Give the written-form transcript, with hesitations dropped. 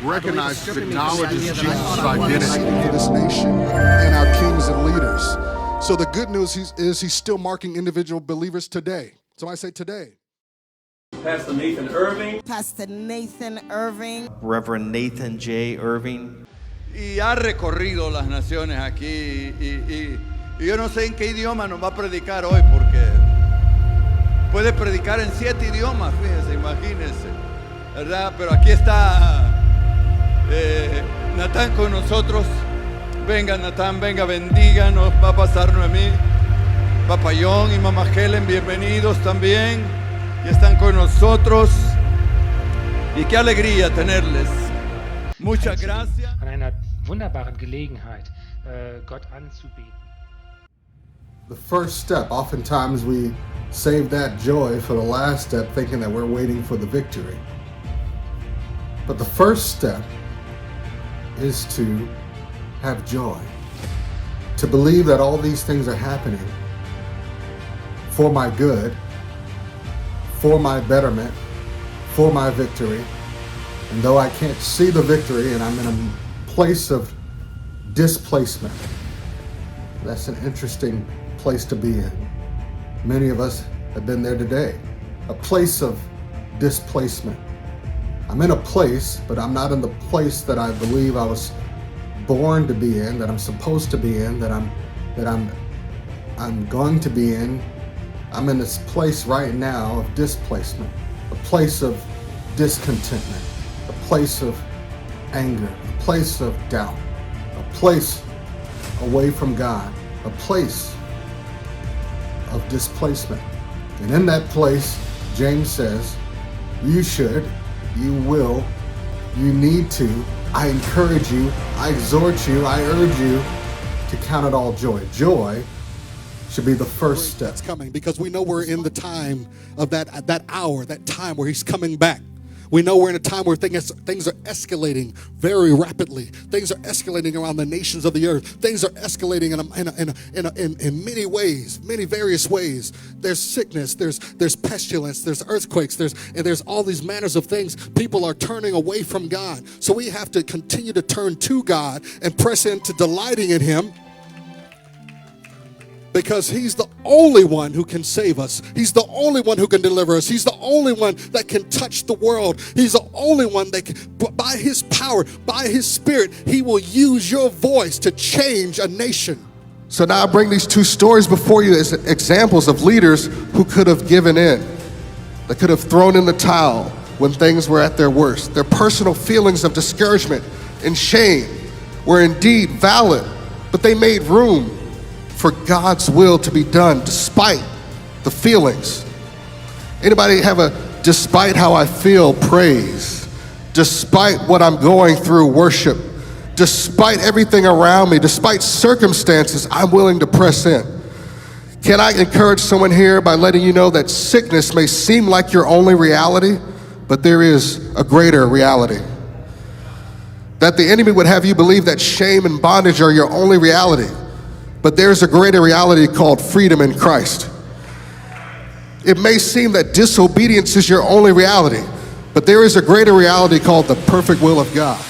recognizes, acknowledges Jesus' identity for this nation and our kings and leaders. So the good news is he's still marking individual believers today. Somebody say today. Pastor Nathan Irving. Pastor Nathan Irving. Reverend Nathan J. Irving. Y ha recorrido las naciones aquí y yo no sé en qué idioma nos va a predicar hoy porque puede predicar en 7 idiomas, fíjense, imagínense, ¿verdad? Pero aquí está Natán con nosotros. Venga Natán, venga, bendíganos, va a pasar Noemí, Papayón y Mamá Helen, bienvenidos también, y están con nosotros, y qué alegría tenerles. Muchas gracias. An einer wunderbaren Gelegenheit, Gott anzubeten. The first step, oftentimes we save that joy for the last step, thinking that we're waiting for the victory. But the first step is to have joy, to believe that all these things are happening for my good, for my betterment, for my victory. And though I can't see the victory and I'm in a place of displacement, that's an interesting place to be in. Many of us have been there today, a place of displacement. I'm in a place, but I'm not in the place that I believe I was born to be in, that I'm supposed to be in, that I'm going to be in. I'm in this place right now of displacement, a place of discontentment, a place of anger, a place of doubt, a place away from God, a place of displacement. And in that place, James says, you should, you will, you need to, I encourage you, I exhort you, I urge you to count it all joy. Joy should be the first step. That's coming because we know we're in the time of that hour, that time where he's coming back. We know we're in a time where things are escalating very rapidly. Things are escalating around the nations of the earth. Things are escalating in many ways, many various ways. There's sickness, there's pestilence, there's earthquakes, there's all these manners of things. People are turning away from God. So we have to continue to turn to God and press into delighting in him, because he's the only one who can save us. He's the only one who can deliver us. He's the only one that can touch the world. He's the only one that can, by his power, by his spirit, he will use your voice to change a nation. So now I bring these 2 stories before you as examples of leaders who could have given in, that could have thrown in the towel when things were at their worst. Their personal feelings of discouragement and shame were indeed valid, but they made room for God's will to be done despite the feelings. Anybody have a despite how I feel praise? Despite what I'm going through worship? Despite everything around me, despite circumstances, I'm willing to press in. Can I encourage someone here by letting you know that sickness may seem like your only reality, but there is a greater reality. That the enemy would have you believe that shame and bondage are your only reality. But there's a greater reality called freedom in Christ. It may seem that disobedience is your only reality, but there is a greater reality called the perfect will of God.